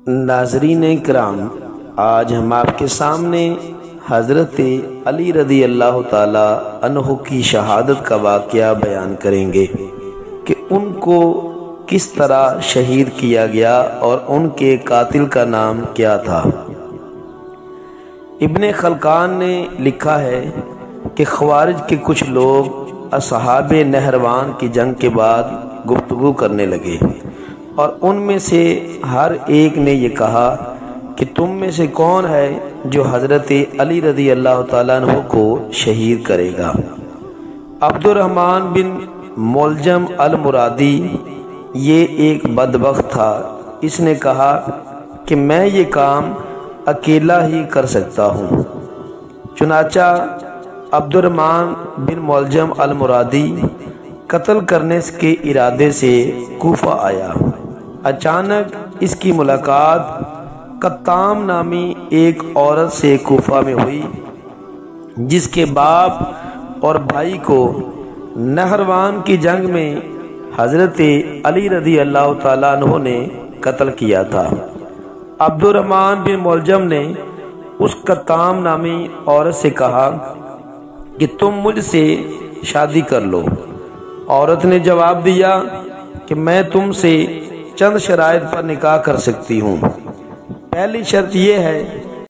ناظرین کرام، آج ہم آپ کے سامنے حضرت علی رضی اللہ تعالی عنہ کی شہادت کا واقعہ بیان کریں گے کہ ان کو کس طرح شہید کیا گیا اور ان کے قاتل کا نام کیا تھا۔ ابن خلقان نے لکھا ہے کہ خوارج کے کچھ لوگ اصحاب نہروان کی جنگ کے بعد گفتگو کرنے لگے اور ان میں سے ہر ایک نے یہ کہا کہ تم میں سے کون ہے جو حضرت علی رضی اللہ تعالیٰ عنہ کو شہید کرے گا۔ عبد الرحمن بن ملجم المرادی یہ ایک بدبخت تھا، اس نے کہا کہ میں یہ کام اکیلا ہی کر سکتا ہوں۔ چنانچہ عبد الرحمن بن ملجم المرادی قتل کرنے کے ارادے سے کوفہ آیا۔ اچانک اس کی ملاقات قطام نامی ایک عورت سے کوفہ میں ہوئی، جس کے باپ اور بھائی کو نہروان کی جنگ میں حضرت علی رضی اللہ تعالیٰ عنہ نے قتل کیا تھا۔ عبد الرحمن بن ملجم نے اس قطام نامی عورت سے کہا کہ تم مجھ سے شادی کر لو۔ عورت نے جواب دیا کہ میں تم سے چند شرائط پر نکاح کر سکتی ہوں۔ پہلی شرط یہ ہے